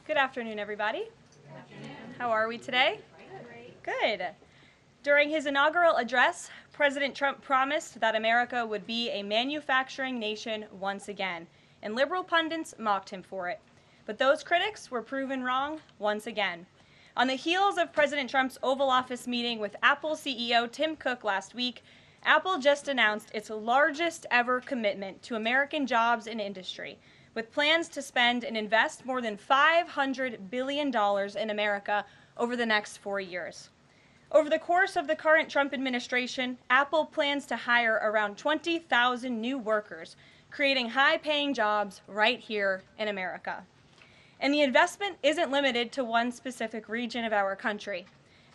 Good afternoon, everybody. Good afternoon. How are we today? Great. Good. During his inaugural address, President Trump promised that America would be a manufacturing nation once again, and liberal pundits mocked him for it. But those critics were proven wrong once again. On the heels of President Trump's Oval Office meeting with Apple CEO Tim Cook last week, Apple just announced its largest ever commitment to American jobs and industry, with plans to spend and invest more than $500 billion in America over the next 4 years. Over the course of the current Trump administration, Apple plans to hire around 20,000 new workers, creating high-paying jobs right here in America. And the investment isn't limited to one specific region of our country.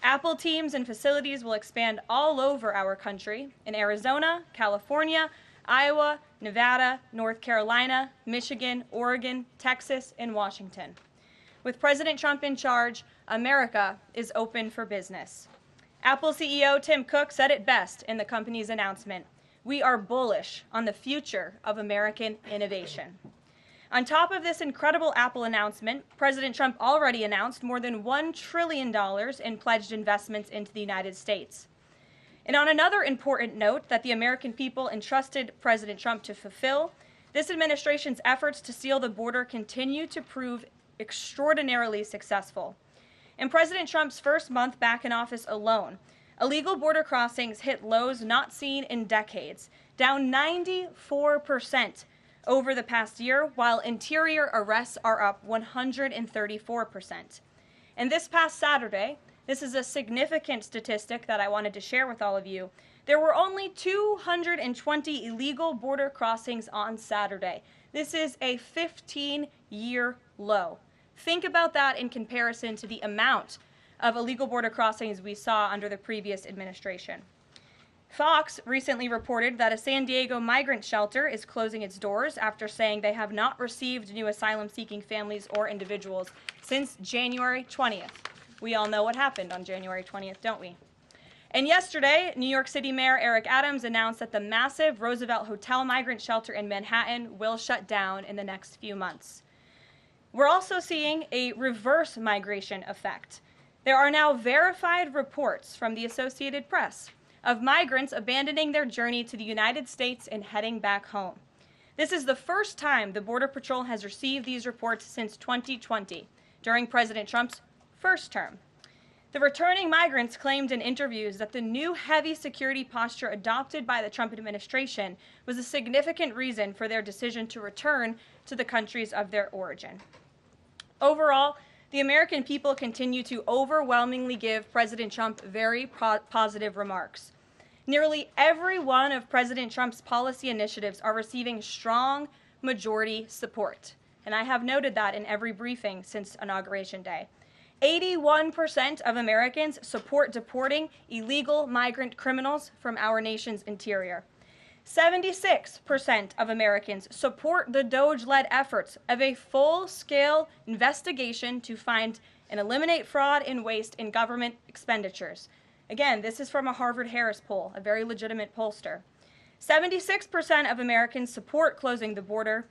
Apple teams and facilities will expand all over our country in Arizona, California, Iowa, Nevada, North Carolina, Michigan, Oregon, Texas, and Washington. With President Trump in charge, America is open for business. Apple CEO Tim Cook said it best in the company's announcement: "We are bullish on the future of American innovation." On top of this incredible Apple announcement, President Trump already announced more than $1 trillion in pledged investments into the United States. And on another important note that the American people entrusted President Trump to fulfill, this administration's efforts to seal the border continue to prove extraordinarily successful. In President Trump's first month back in office alone, illegal border crossings hit lows not seen in decades, down 94% over the past year, while interior arrests are up 134%. And this past Saturday, this is a significant statistic that I wanted to share with all of you, there were only 220 illegal border crossings on Saturday. This is a 15-year low. Think about that in comparison to the amount of illegal border crossings we saw under the previous administration. Fox recently reported that a San Diego migrant shelter is closing its doors after saying they have not received new asylum-seeking families or individuals since January 20th. We all know what happened on January 20th, don't we? And yesterday, New York City Mayor Eric Adams announced that the massive Roosevelt Hotel migrant shelter in Manhattan will shut down in the next few months. We're also seeing a reverse migration effect. There are now verified reports from the Associated Press of migrants abandoning their journey to the United States and heading back home. This is the first time the Border Patrol has received these reports since 2020, during President Trump's first term. The returning migrants claimed in interviews that the new heavy security posture adopted by the Trump administration was a significant reason for their decision to return to the countries of their origin. Overall, the American people continue to overwhelmingly give President Trump very positive remarks. Nearly every one of President Trump's policy initiatives are receiving strong majority support, and I have noted that in every briefing since Inauguration Day. 81% of Americans support deporting illegal migrant criminals from our nation's interior. 76% of Americans support the DOJ-led efforts of a full-scale investigation to find and eliminate fraud and waste in government expenditures. Again, this is from a Harvard-Harris poll, a very legitimate pollster. 76% of Americans support closing the border.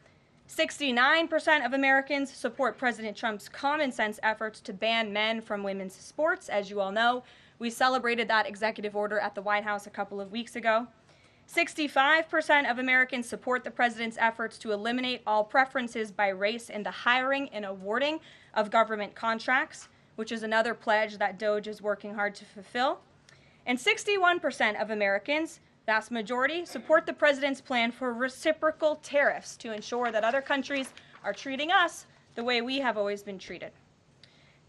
69% of Americans support President Trump's common-sense efforts to ban men from women's sports. As you all know, we celebrated that executive order at the White House a couple of weeks ago. 65% of Americans support the president's efforts to eliminate all preferences by race in the hiring and awarding of government contracts, which is another pledge that DOJ is working hard to fulfill. And 61% of Americans, vast majority, support the president's plan for reciprocal tariffs to ensure that other countries are treating us the way we have always been treated.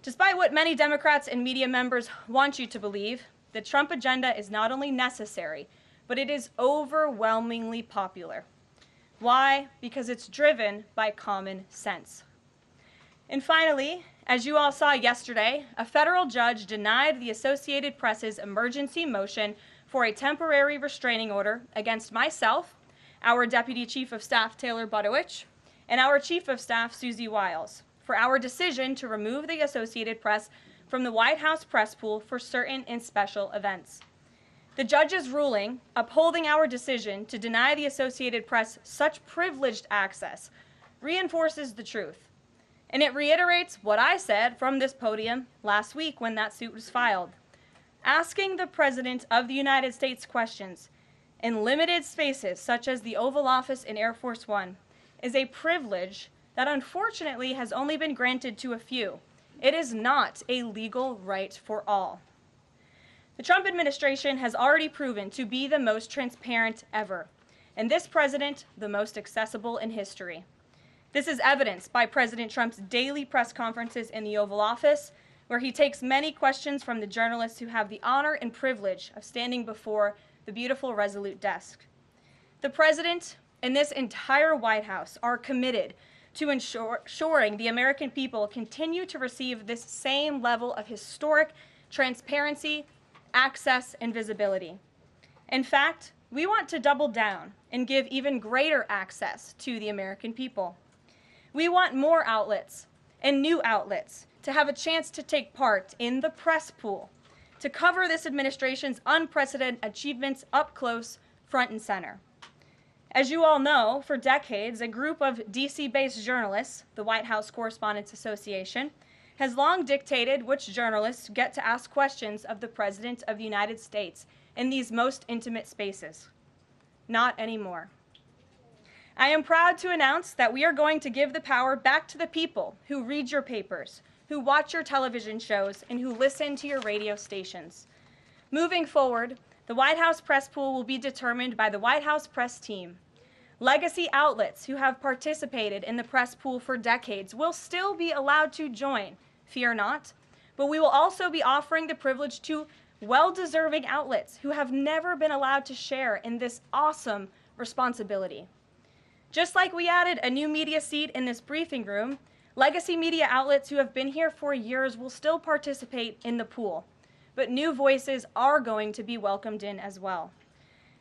Despite what many Democrats and media members want you to believe, the Trump agenda is not only necessary, but it is overwhelmingly popular. Why? Because it's driven by common sense. And finally, as you all saw yesterday, a federal judge denied the Associated Press's emergency motion for a temporary restraining order against myself, our Deputy Chief of Staff Taylor Budowich, and our Chief of Staff Susie Wiles for our decision to remove the Associated Press from the White House press pool for certain and special events. The judge's ruling, upholding our decision to deny the Associated Press such privileged access, reinforces the truth. And it reiterates what I said from this podium last week when that suit was filed. Asking the President of the United States questions in limited spaces, such as the Oval Office in Air Force One, is a privilege that unfortunately has only been granted to a few. It is not a legal right for all. The Trump administration has already proven to be the most transparent ever, and this president, the most accessible in history. This is evidenced by President Trump's daily press conferences in the Oval Office, where he takes many questions from the journalists who have the honor and privilege of standing before the beautiful Resolute desk. The president and this entire White House are committed to ensuring the American people continue to receive this same level of historic transparency, access, and visibility. In fact, we want to double down and give even greater access to the American people. We want more outlets and new outlets to have a chance to take part in the press pool, to cover this administration's unprecedented achievements up close, front and center. As you all know, for decades, a group of DC-based journalists, the White House Correspondents Association, has long dictated which journalists get to ask questions of the President of the United States in these most intimate spaces. Not anymore. I am proud to announce that we are going to give the power back to the people who read your papers, who watch your television shows, and who listen to your radio stations. Moving forward, the White House press pool will be determined by the White House press team. Legacy outlets who have participated in the press pool for decades will still be allowed to join, fear not, but we will also be offering the privilege to well-deserving outlets who have never been allowed to share in this awesome responsibility. Just like we added a new media seat in this briefing room, legacy media outlets who have been here for years will still participate in the pool, but new voices are going to be welcomed in as well.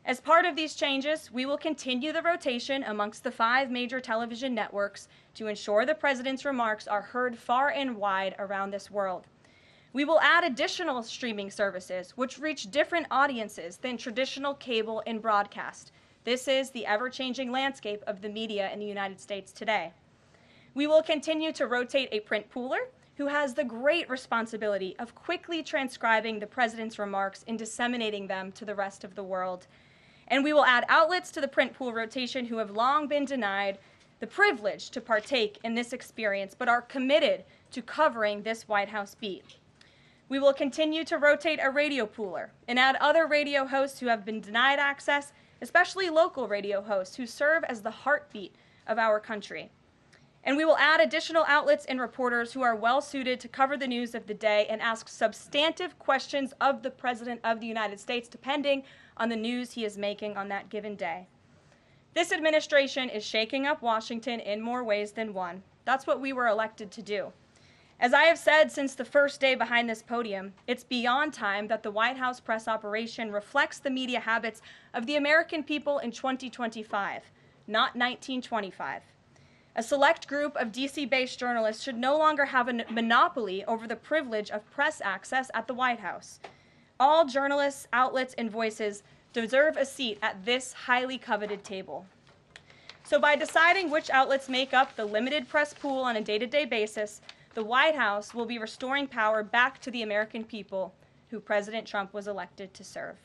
As part of these changes, we will continue the rotation amongst the 5 major television networks to ensure the President's remarks are heard far and wide around this world. We will add additional streaming services which reach different audiences than traditional cable and broadcast. This is the ever-changing landscape of the media in the United States today. We will continue to rotate a print pooler who has the great responsibility of quickly transcribing the President's remarks and disseminating them to the rest of the world. And we will add outlets to the print pool rotation who have long been denied the privilege to partake in this experience, but are committed to covering this White House beat. We will continue to rotate a radio pooler and add other radio hosts who have been denied access, especially local radio hosts who serve as the heartbeat of our country. And we will add additional outlets and reporters who are well suited to cover the news of the day and ask substantive questions of the President of the United States, depending on the news he is making on that given day. This administration is shaking up Washington in more ways than one. That's what we were elected to do. As I have said since the first day behind this podium, it's beyond time that the White House press operation reflects the media habits of the American people in 2025, not 1925. A select group of DC-based journalists should no longer have a monopoly over the privilege of press access at the White House. All journalists, outlets, and voices deserve a seat at this highly coveted table. So by deciding which outlets make up the limited press pool on a day-to-day basis, the White House will be restoring power back to the American people who President Trump was elected to serve.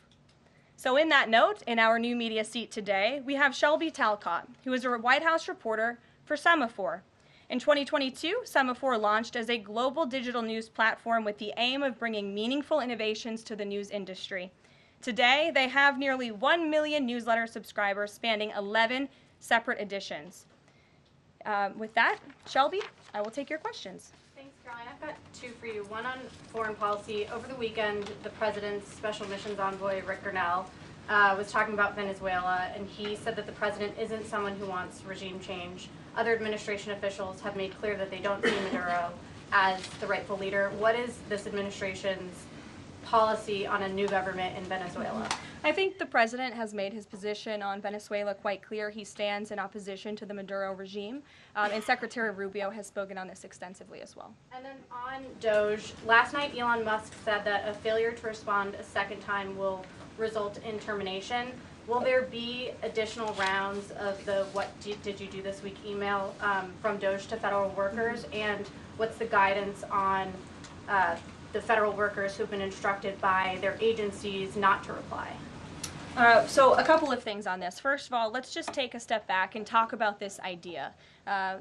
So in that note, in our new media seat today, we have Shelby Talcott, who is a White House reporter for Semaphore. In 2022, Semaphore launched as a global digital news platform with the aim of bringing meaningful innovations to the news industry. Today, they have nearly 1 million newsletter subscribers spanning 11 separate editions. With that, Shelby, I will take your questions. Thanks, Caroline. I've got 2 for you. One on foreign policy. Over the weekend, the President's Special Missions Envoy, Rick Grenell, was talking about Venezuela, and he said that the President isn't someone who wants regime change. Other administration officials have made clear that they don't see Maduro as the rightful leader. What is this administration's policy on a new government in Venezuela? I think the President has made his position on Venezuela quite clear. He stands in opposition to the Maduro regime, and Secretary Rubio has spoken on this extensively as well. And then on Doge, last night Elon Musk said that a failure to respond a second time will result in termination. Will there be additional rounds of the did you do this week email from DOJ to federal workers? And what's the guidance on the federal workers who've been instructed by their agencies not to reply? So a couple of things on this. First of all, let's just take a step back and talk about this idea.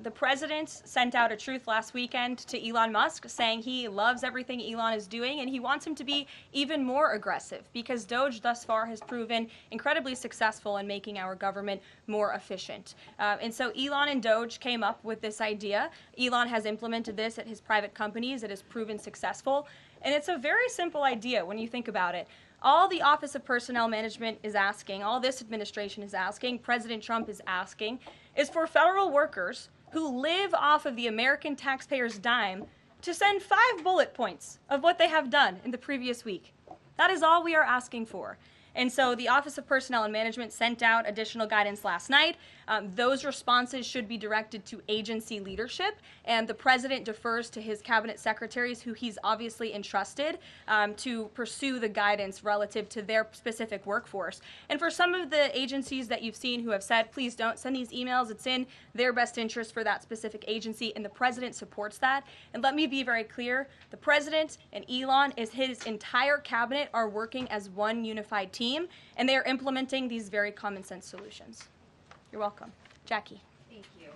The president sent out a truth last weekend to Elon Musk saying he loves everything Elon is doing and he wants him to be even more aggressive because DOJ thus far has proven incredibly successful in making our government more efficient. And so Elon and DOJ came up with this idea. Elon has implemented this at his private companies. It has proven successful. And it's a very simple idea when you think about it. All the Office of Personnel Management is asking, all this administration is asking, President Trump is asking, is for federal workers who live off of the American taxpayers' dime to send 5 bullet points of what they have done in the previous week. That is all we are asking for. And so the Office of Personnel and Management sent out additional guidance last night. Those responses should be directed to agency leadership, and the president defers to his cabinet secretaries, who he's obviously entrusted to pursue the guidance relative to their specific workforce. And for some of the agencies that you've seen who have said, please don't send these emails, it's in their best interest for that specific agency, and the president supports that. And let me be very clear, the president and Elon, his entire cabinet are working as one unified team, and they are implementing these very common sense solutions. You're welcome. Jackie. Thank you.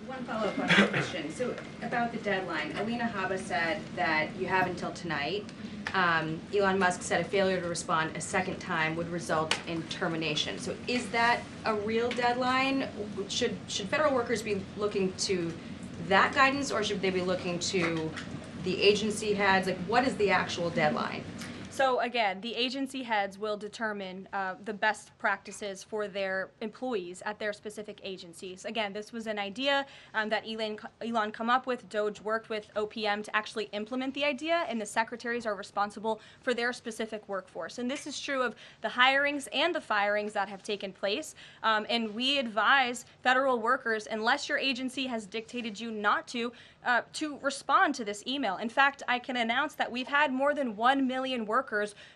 One follow-up on the question. So about the deadline, Alina Habba said that you have until tonight. Elon Musk said a failure to respond a second time would result in termination. So is that a real deadline? Should federal workers be looking to that guidance, or should they be looking to the agency heads? Like, what is the actual deadline? So again, the agency heads will determine the best practices for their employees at their specific agencies. Again, this was an idea that Elon come up with. DOJ worked with OPM to actually implement the idea, and the secretaries are responsible for their specific workforce. And this is true of the hirings and the firings that have taken place. And we advise federal workers, unless your agency has dictated you not to respond to this email. In fact, I can announce that we've had more than 1 million workers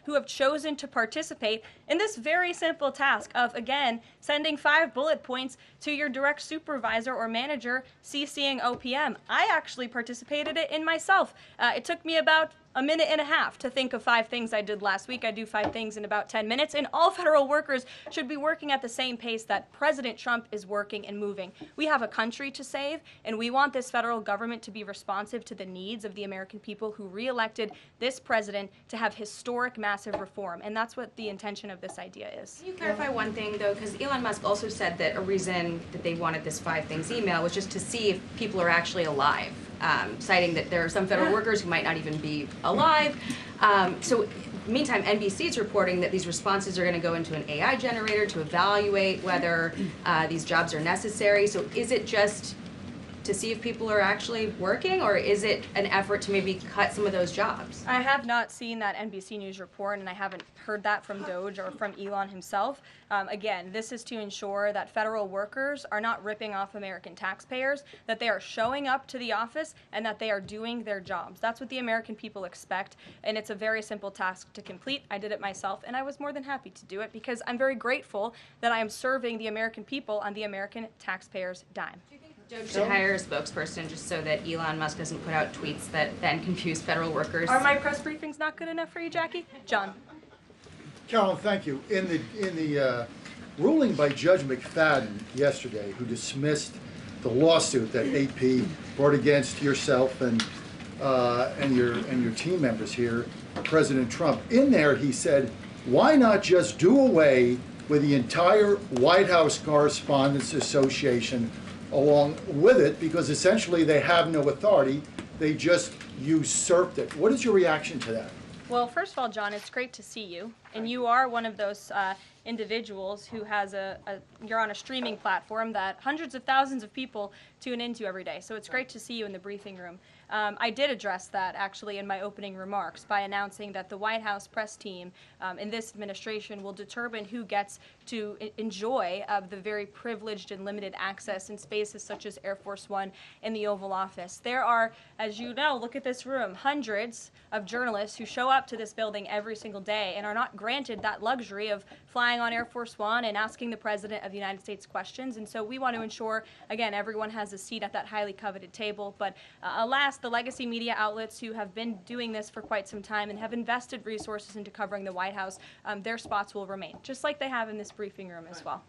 who have chosen to participate in this very simple task of, again, sending 5 bullet points to your direct supervisor or manager, CCing OPM. I actually participated in myself. It took me about a minute and a half to think of 5 things I did last week. I do 5 things in about 10 minutes, and all federal workers should be working at the same pace that President Trump is working and moving. We have a country to save, and we want this federal government to be responsive to the needs of the American people who re-elected this president to have historic, massive reform, and that's what the intention of this idea is. Can you clarify one thing, though? Because Elon Musk also said that a reason that they wanted this 5 things email was just to see if people are actually alive. Citing that there are some federal workers who might not even be alive. So meantime, NBC is reporting that these responses are going to go into an AI generator to evaluate whether these jobs are necessary. So is it just to see if people are actually working, or is it an effort to maybe cut some of those jobs? I have not seen that NBC News report, and I haven't heard that from DOJ or from Elon himself. Again, this is to ensure that federal workers are not ripping off American taxpayers, that they are showing up to the office, and that they are doing their jobs. That's what the American people expect, and it's a very simple task to complete. I did it myself, and I was more than happy to do it because I'm very grateful that I am serving the American people on the American taxpayers' dime. DOJ should hire a spokesperson just so that Elon Musk doesn't put out tweets that then confuse federal workers. Are my press briefings not good enough for you, Jackie? John. Karoline, thank you. In the ruling by Judge McFadden yesterday, who dismissed the lawsuit that AP brought against yourself and your team members here, President Trump, in there he said, why not just do away with the entire White House Correspondents Association along with it, because essentially they have no authority, they just usurped it. What is your reaction to that? Well, first of all, John, it's great to see you, and you are one of those individuals who has you're on a streaming platform that hundreds of thousands of people tune into every day, so it's great to see you in the briefing room. I did address that actually in my opening remarks by announcing that the White House press team in this administration will determine who gets to enjoy the very privileged and limited access in spaces such as Air Force One and the Oval Office. There are, as you know, look at this room, hundreds of journalists who show up to this building every single day and are not granted that luxury of flying on Air Force One and asking the President of the United States questions. And so we want to ensure, again, everyone has a seat at that highly coveted table. But alas, the legacy media outlets who have been doing this for quite some time and have invested resources into covering the White House, their spots will remain, just like they have in this briefing room as well.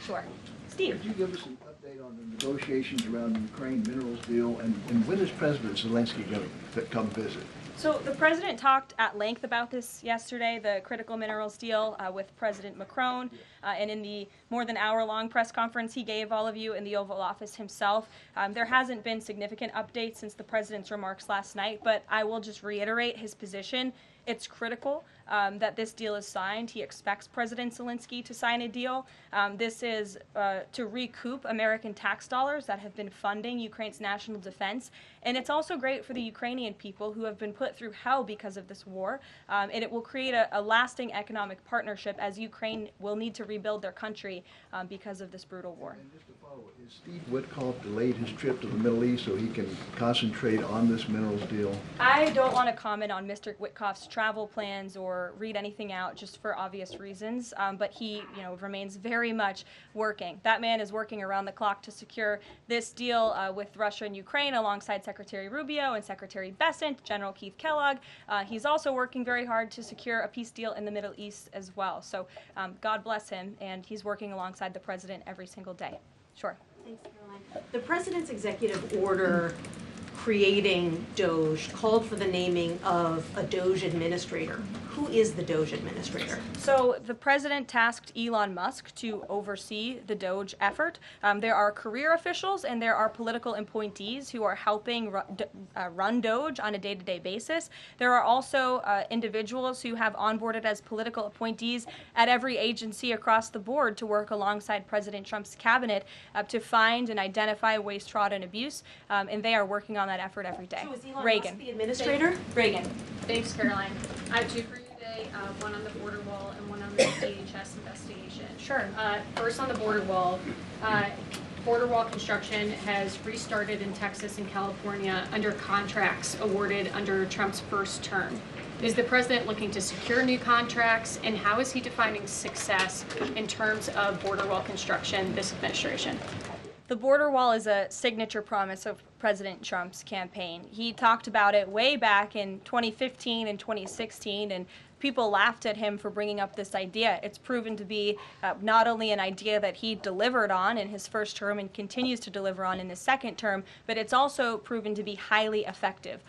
Sure. Steve. Could you give us an update on the negotiations around the Ukraine minerals deal, and when is President Zelensky going to come visit? So the president talked at length about this yesterday, the critical minerals deal with President Macron, and in the more than hour-long press conference he gave all of you in the Oval Office himself. There hasn't been significant updates since the president's remarks last night, but I will just reiterate his position. It's critical that this deal is signed. He expects President Zelensky to sign a deal. This is to recoup American tax dollars that have been funding Ukraine's national defense. And it's also great for the Ukrainian people who have been put through hell because of this war. And it will create a lasting economic partnership as Ukraine will need to rebuild their country because of this brutal war. And just to follow, is Steve Witkoff delayed his trip to the Middle East so he can concentrate on this minerals deal? I don't want to comment on Mr. Witkoff's travel plans or read anything out just for obvious reasons, but he, remains very much working. That man is working around the clock to secure this deal with Russia and Ukraine alongside Secretary Rubio and Secretary Bessent, General Keith Kellogg. He's also working very hard to secure a peace deal in the Middle East as well. So God bless him, and he's working alongside the president every single day. Sure. Thanks, Caroline. The president's executive order creating DOGE called for the naming of a DOGE administrator. Who is the DOGE administrator? So the president tasked Elon Musk to oversee the DOGE effort. There are career officials and there are political appointees who are helping run DOGE on a day-to-day basis. There are also individuals who have onboarded as political appointees at every agency across the board to work alongside President Trump's cabinet to find and identify waste, fraud, and abuse, and they are working on that effort every day. So is Elon Reagan. Musk the administrator? Reagan. Thanks, Caroline. I have two for you today, one on the border wall and one on the DHS investigation. Sure. First on the border wall construction has restarted in Texas and California under contracts awarded under Trump's first term. Is the president looking to secure new contracts, and how is he defining success in terms of border wall construction this administration? The border wall is a signature promise of President Trump's campaign. He talked about it way back in 2015 and 2016, and people laughed at him for bringing up this idea. It's proven to be not only an idea that he delivered on in his first term and continues to deliver on in his second term, but it's also proven to be highly effective.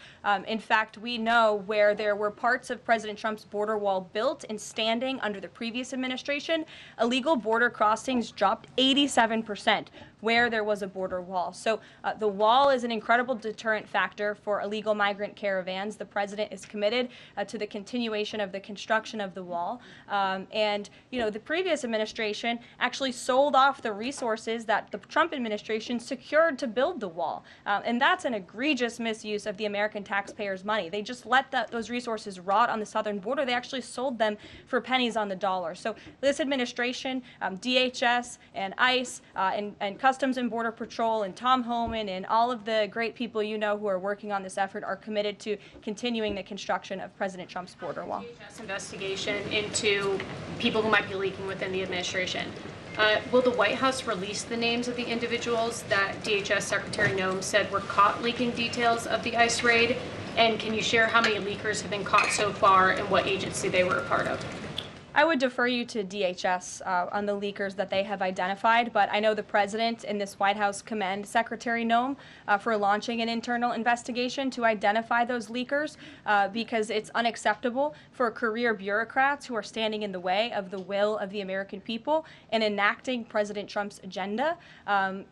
In fact, we know where there were parts of President Trump's border wall built and standing under the previous administration, illegal border crossings dropped 87% where there was a border wall. So the wall is an incredible deterrent factor for illegal migrant caravans. The president is committed to the continuation of the construction of the wall. And the previous administration actually sold off the resources that the Trump administration secured to build the wall. And that's an egregious misuse of the American taxpayers' money. They just let those resources rot on the southern border. They actually sold them for pennies on the dollar. So this administration, DHS and ICE and Customs and Border Patrol and Tom Homan and all of the great people who are working on this effort are committed to continuing the construction of President Trump's border wall. DHS investigation into people who might be leaking within the administration. Will the White House release the names of the individuals that DHS Secretary Noem said were caught leaking details of the ICE raid? And can you share how many leakers have been caught so far and what agency they were a part of? I would defer you to DHS on the leakers that they have identified, but I know the president and this White House commend Secretary Noem for launching an internal investigation to identify those leakers because it's unacceptable for career bureaucrats who are standing in the way of the will of the American people and enacting President Trump's agenda.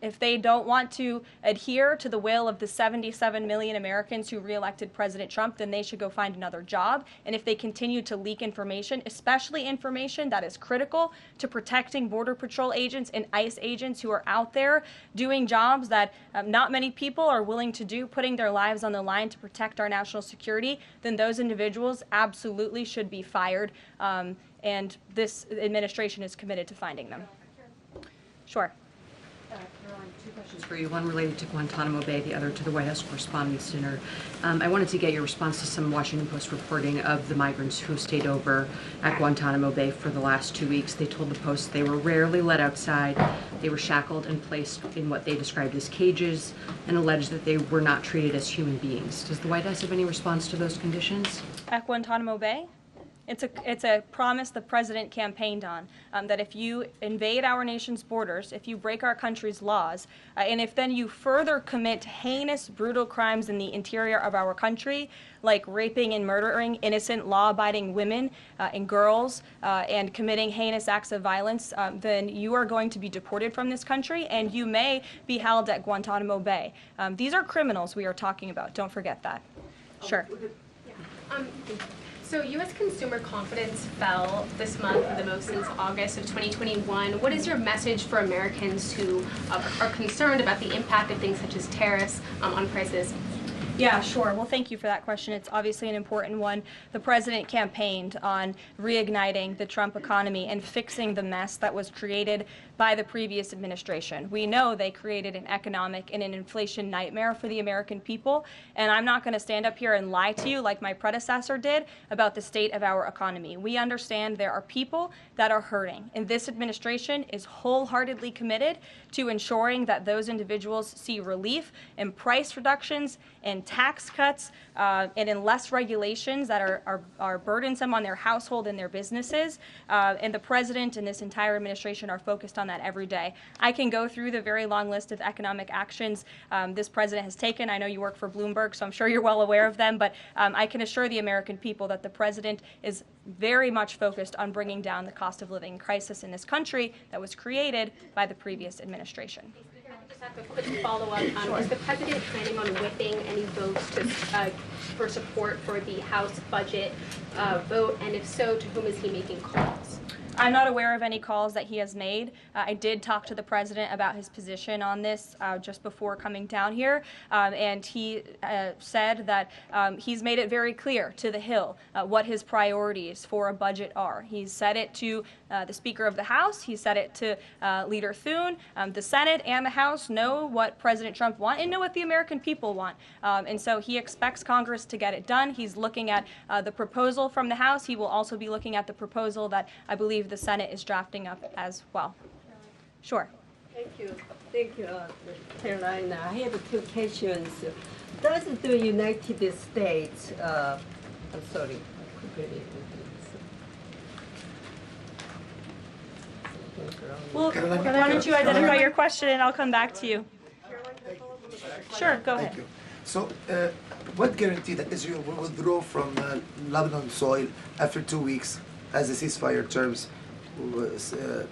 If they don't want to adhere to the will of the 77 million Americans who reelected President Trump, then they should go find another job. And if they continue to leak information, especially information that is critical to protecting Border Patrol agents and ICE agents who are out there doing jobs that not many people are willing to do, putting their lives on the line to protect our national security, then those individuals absolutely should be fired. And this administration is committed to finding them. Sure. Karoline, two questions for you. One related to Guantanamo Bay, the other to the White House Correspondents' Dinner. I wanted to get your response to some Washington Post reporting of the migrants who stayed over at Guantanamo Bay for the last 2 weeks. They told the Post they were rarely let outside. They were shackled and placed in what they described as cages and alleged that they were not treated as human beings. Does the White House have any response to those conditions? At Guantanamo Bay? It's a promise the president campaigned on, that if you invade our nation's borders, if you break our country's laws, and if then you further commit heinous, brutal crimes in the interior of our country, like raping and murdering innocent, law-abiding women and girls, and committing heinous acts of violence, then you are going to be deported from this country, and you may be held at Guantanamo Bay. These are criminals we are talking about. Don't forget that. Sure. So U.S. consumer confidence fell this month the most since August of 2021. What is your message for Americans who are concerned about the impact of things such as tariffs on prices? Yeah, sure. Well, thank you for that question. It's obviously an important one. The president campaigned on reigniting the Trump economy and fixing the mess that was created by the previous administration. We know they created an economic and an inflation nightmare for the American people, and I'm not going to stand up here and lie to you like my predecessor did about the state of our economy. We understand there are people that are hurting, and this administration is wholeheartedly committed to ensuring that those individuals see relief and price reductions and tax cuts and in less regulations that are burdensome on their household and their businesses. And the president and this entire administration are focused on that every day. I can go through the very long list of economic actions this president has taken. I know you work for Bloomberg, so I'm sure you're well aware of them, but I can assure the American people that the president is very much focused on bringing down the cost of living crisis in this country that was created by the previous administration. Just have a quick follow-up. Is the president planning on whipping any votes for support for the House budget vote? And if so, to whom is he making calls? I'm not aware of any calls that he has made. I did talk to the president about his position on this just before coming down here, and he said that he's made it very clear to the Hill what his priorities for a budget are. He's said it to the Speaker of the House. He said it to Leader Thune. The Senate and the House know what President Trump wants and know what the American people want. And so he expects Congress to get it done. He's looking at the proposal from the House. He will also be looking at the proposal that I believe the Senate is drafting up as well. Sure. Thank you, Caroline. I have two questions. Does the United States, I'm sorry, Well, why don't you identify your question and I'll come back to you. Sure, go ahead. Thank you. So, what guarantee that Israel will withdraw from Lebanon soil after 2 weeks, as the ceasefire terms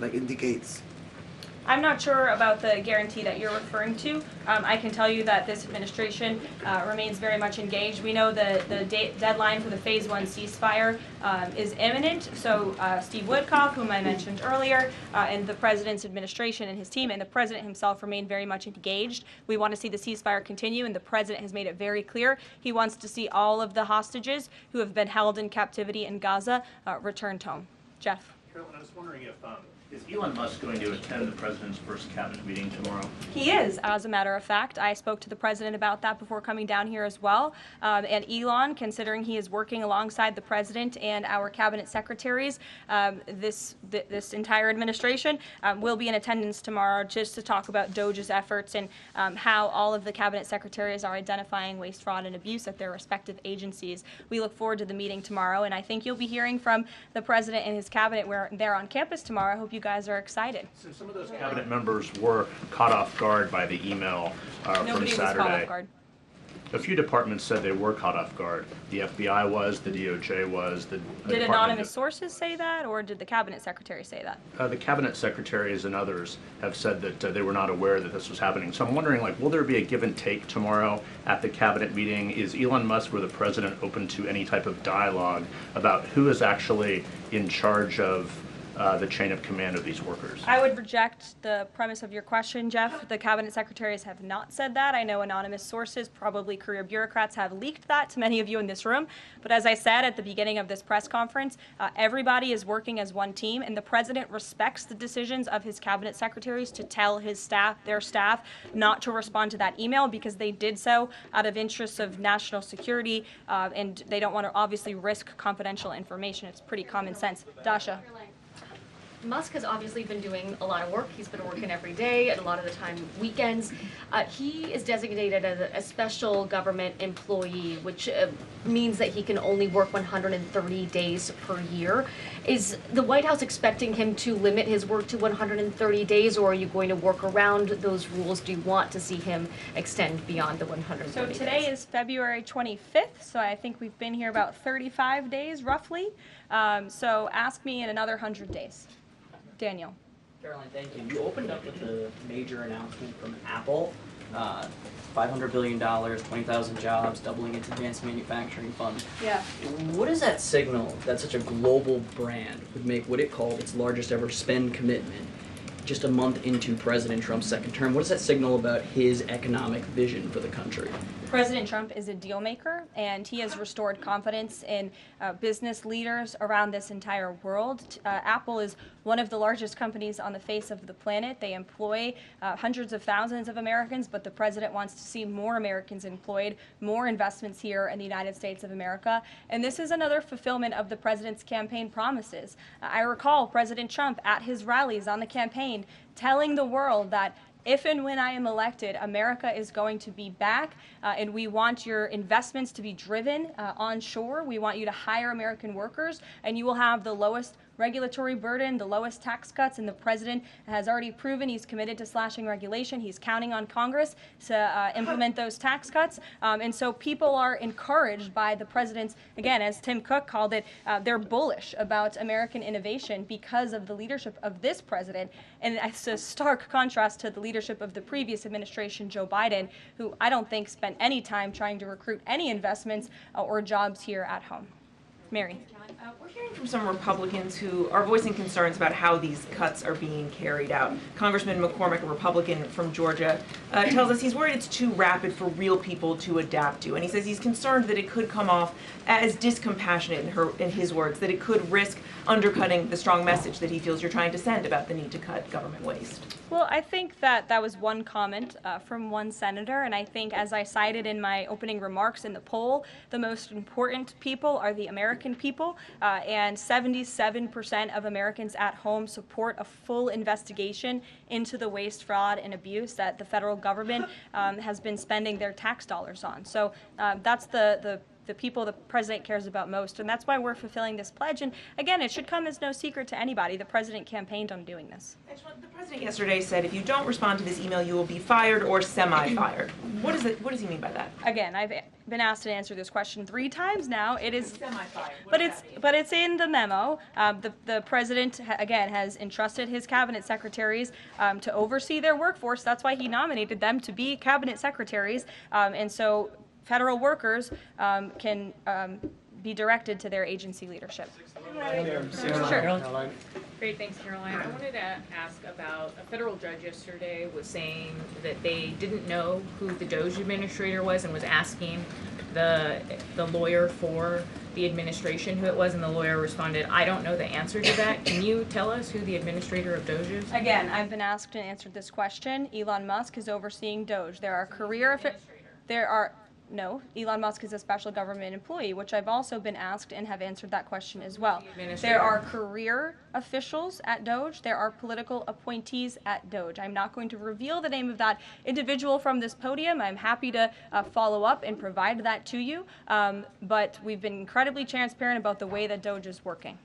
indicates? I'm not sure about the guarantee that you're referring to. I can tell you that this administration remains very much engaged. We know the deadline for the Phase 1 ceasefire is imminent. So Steve Witkoff, whom I mentioned earlier, and the president's administration and his team and the president himself remain very much engaged. We want to see the ceasefire continue, and the president has made it very clear he wants to see all of the hostages who have been held in captivity in Gaza returned home. Jeff. Caroline, I was wondering if is Elon Musk going to attend the president's first cabinet meeting tomorrow? He is, as a matter of fact. I spoke to the president about that before coming down here as well. And Elon, considering he is working alongside the president and our cabinet secretaries, this entire administration will be in attendance tomorrow just to talk about DOJ's efforts and how all of the cabinet secretaries are identifying waste, fraud, and abuse at their respective agencies. We look forward to the meeting tomorrow, and I think you'll be hearing from the president and his cabinet where they're on campus tomorrow. I hope you guys are excited. So some of those cabinet members were caught off guard by the email from Saturday. Nobody was caught off guard. A few departments said they were caught off guard. The FBI was, the DOJ was. Did anonymous sources say that, or did the cabinet secretary say that? The cabinet secretaries and others have said that they were not aware that this was happening. So I'm wondering, will there be a give and take tomorrow at the cabinet meeting? Is Elon Musk or the president open to any type of dialogue about who is actually in charge of the chain of command of these workers? I would reject the premise of your question, Jeff. The cabinet secretaries have not said that. I know anonymous sources, probably career bureaucrats, have leaked that to many of you in this room. But as I said at the beginning of this press conference, everybody is working as one team, and the president respects the decisions of his cabinet secretaries to tell his staff, their staff, not to respond to that email because they did so out of interests of national security, and they don't want to obviously risk confidential information. It's pretty common sense. Dasha. Musk has obviously been doing a lot of work. He's been working every day, and a lot of the time weekends. He is designated as a special government employee, which means that he can only work 130 days per year. Is the White House expecting him to limit his work to 130 days, or are you going to work around those rules? Do you want to see him extend beyond the 130 So days? today is February 25th, so I think we've been here about 35 days roughly. So ask me in another 100 days. Daniel. Karoline, thank you. You opened up with a major announcement from Apple, $500 billion, 20,000 jobs, doubling its advanced manufacturing fund. Yeah. What does that signal that such a global brand would make what it called its largest ever spend commitment just a month into President Trump's second term? What does that signal about his economic vision for the country? President Trump is a deal maker, and he has restored confidence in business leaders around this entire world. Apple is one of the largest companies on the face of the planet. They employ hundreds of thousands of Americans, but the president wants to see more Americans employed, more investments here in the United States of America. And this is another fulfillment of the president's campaign promises. I recall President Trump at his rallies on the campaign telling the world that if and when I am elected, America is going to be back, and we want your investments to be driven onshore. We want you to hire American workers, and you will have the lowest regulatory burden, the lowest tax cuts, and the president has already proven he's committed to slashing regulation. He's counting on Congress to implement those tax cuts. And so people are encouraged by the president's, again, as Tim Cook called it, they're bullish about American innovation because of the leadership of this president. And it's a stark contrast to the leadership of the previous administration, Joe Biden, who I don't think spent any time trying to recruit any investments or jobs here at home. Mary. We're hearing from some Republicans who are voicing concerns about how these cuts are being carried out. Congressman McCormick, a Republican from Georgia, tells us he's worried it's too rapid for real people to adapt to. And he says he's concerned that it could come off as discompassionate, in his words, that it could risk undercutting the strong message that he feels you're trying to send about the need to cut government waste. Well, I think that was one comment from one senator, and I think, as I cited in my opening remarks in the poll, the most important people are the American people, and 77% of Americans at home support a full investigation into the waste, fraud, and abuse that the federal government has been spending their tax dollars on. So that's the people the president cares about most, and that's why we're fulfilling this pledge. And again, it should come as no secret to anybody. The president campaigned on doing this. The president yesterday said if you don't respond to this email, you will be fired or semi-fired. What does he mean by that? Again, I've been asked to answer this question 3 times now. It is semi-fired. But it's in the memo. The president again has entrusted his cabinet secretaries to oversee their workforce. That's why he nominated them to be cabinet secretaries, and so federal workers can be directed to their agency leadership. Sure. Great, thanks, Caroline. I wanted to ask about a federal judge yesterday was saying that they didn't know who the Doge administrator was and was asking the lawyer for the administration who it was, and the lawyer responded, I don't know the answer to that. Can you tell us who the administrator of Doge is? Again, I've been asked and answered this question. Elon Musk is overseeing Doge. No, Elon Musk is a special government employee, which I've also been asked and have answered that question as well. There are career officials at Doge. There are political appointees at Doge. I'm not going to reveal the name of that individual from this podium. I'm happy to follow up and provide that to you. But we've been incredibly transparent about the way that Doge is working.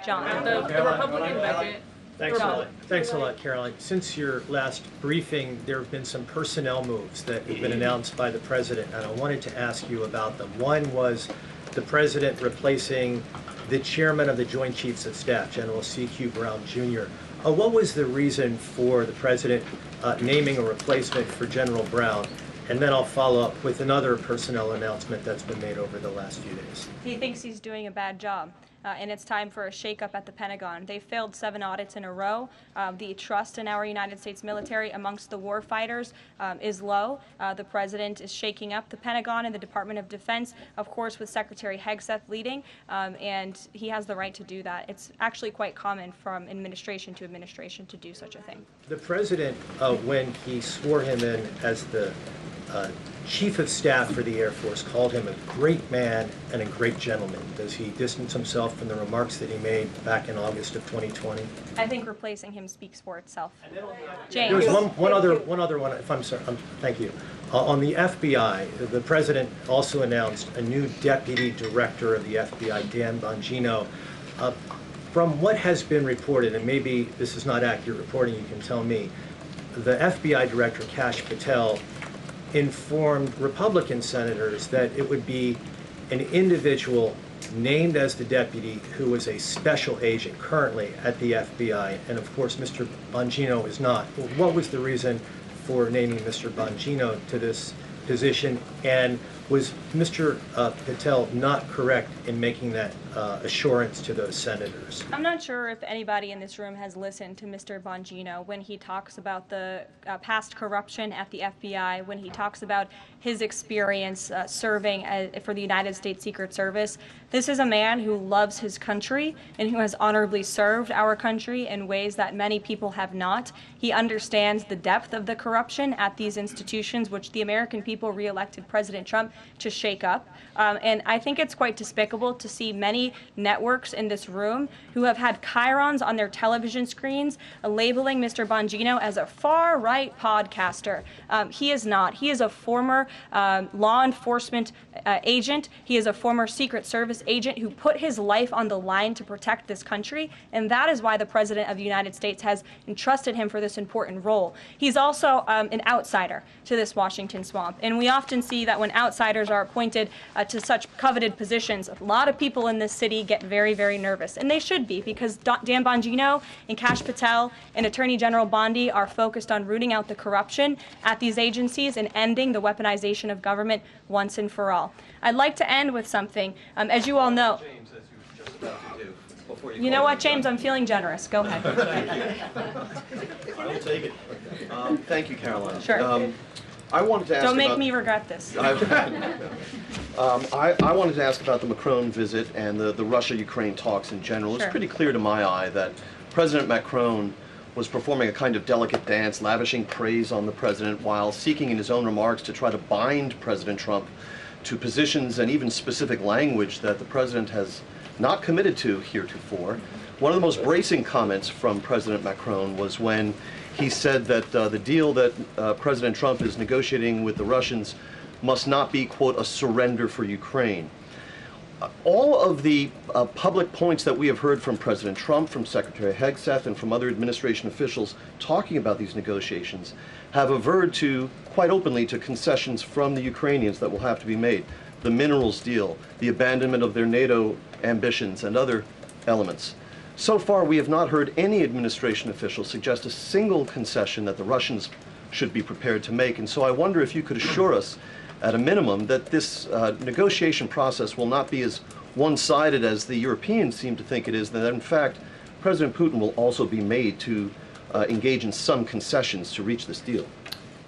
John. The Republican budget. Thanks a lot, Caroline. Since your last briefing, there have been some personnel moves that have been announced by the president, and I wanted to ask you about them. One was the president replacing the chairman of the Joint Chiefs of Staff, General C.Q. Brown Jr. What was the reason for the president naming a replacement for General Brown? And then I'll follow up with another personnel announcement that's been made over the last few days. He thinks he's doing a bad job. and it's time for a shakeup at the Pentagon. They failed 7 audits in a row. The trust in our United States military amongst the war fighters is low. The president is shaking up the Pentagon and the Department of Defense, of course, with Secretary Hegseth leading, and he has the right to do that. It's actually quite common from administration to administration to do such a thing. The president, when he swore him in as the Chief of Staff for the Air Force, called him a great man and a great gentleman. Does he distance himself from the remarks that he made back in August of 2020? I think replacing him speaks for itself. James. There was one other one, if I'm sorry, thank you. On the FBI, the president also announced a new deputy director of the FBI, Dan Bongino. From what has been reported, and maybe this is not accurate reporting, you can tell me, the FBI director, Kash Patel, informed Republican senators that it would be an individual named as the deputy who was a special agent currently at the FBI, and of course Mr. Bongino is not. What was the reason for naming Mr. Bongino to this position, and was Mr. Patel not correct in making that assurance to those senators? I'm not sure if anybody in this room has listened to Mr. Bongino when he talks about the past corruption at the FBI, when he talks about his experience serving for the United States Secret Service. This is a man who loves his country and who has honorably served our country in ways that many people have not. He understands the depth of the corruption at these institutions, which the American people re-elected President Trump to shake up. And I think it's quite despicable to see many networks in this room who have had chyrons on their television screens labeling Mr. Bongino as a far-right podcaster. He is not. He is a former law enforcement agent. He is a former Secret Service agent who put his life on the line to protect this country, and that is why the President of the United States has entrusted him for this important role. He's also an outsider to this Washington swamp, and we often see that when outsiders are appointed to such coveted positions, a lot of people in this city get very, very nervous, and they should be, because Dan Bongino and Kash Patel and Attorney General Bondi are focused on rooting out the corruption at these agencies and ending the weaponization of government once and for all. I'd like to end with something. As you all know, James, as you were just about to do before you know what, James? I'm feeling generous. Go ahead. I will take it. Thank you, Karoline. Sure. I wanted to ask Don't make about, me regret this. I wanted to ask about the Macron visit and the Russia-Ukraine talks in general. Sure. It's pretty clear to my eye that President Macron was performing a kind of delicate dance, lavishing praise on the president while seeking in his own remarks to try to bind President Trump to positions and even specific language that the president has not committed to heretofore. One of the most bracing comments from President Macron was when he said that the deal that President Trump is negotiating with the Russians must not be, quote, a surrender for Ukraine. All of the public points that we have heard from President Trump, from Secretary Hegseth, and from other administration officials talking about these negotiations have averred to, quite openly, to concessions from the Ukrainians that will have to be made. The minerals deal, the abandonment of their NATO ambitions, and other elements. So far, we have not heard any administration official suggest a single concession that the Russians should be prepared to make. And so I wonder if you could assure us, at a minimum, that this negotiation process will not be as one-sided as the Europeans seem to think it is, that in fact, President Putin will also be made to engage in some concessions to reach this deal.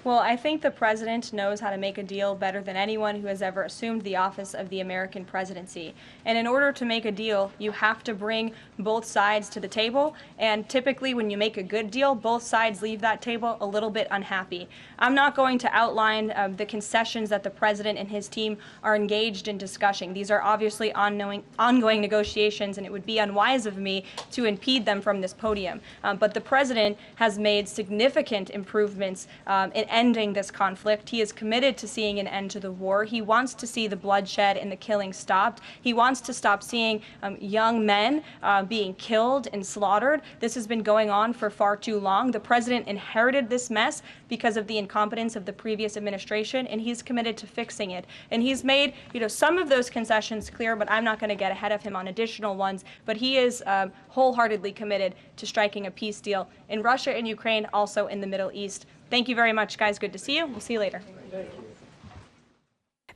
Well, I think the president knows how to make a deal better than anyone who has ever assumed the office of the American presidency. And in order to make a deal, you have to bring both sides to the table. And typically when you make a good deal, both sides leave that table a little bit unhappy. I'm not going to outline the concessions that the president and his team are engaged in discussing. These are obviously ongoing negotiations, and it would be unwise of me to impede them from this podium. But the president has made significant improvements in ending this conflict. He is committed to seeing an end to the war. He wants to see the bloodshed and the killing stopped. He wants to stop seeing young men being killed and slaughtered. This has been going on for far too long. The president inherited this mess because of the incompetence of the previous administration, and he's committed to fixing it. And he's made, some of those concessions clear, but I'm not going to get ahead of him on additional ones. But he is wholeheartedly committed to striking a peace deal in Russia and Ukraine, also in the Middle East. Thank you very much, guys. Good to see you. We'll see you later.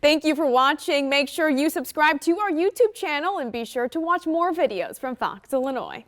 Thank you for watching. Make sure you subscribe to our YouTube channel and be sure to watch more videos from Fox Illinois.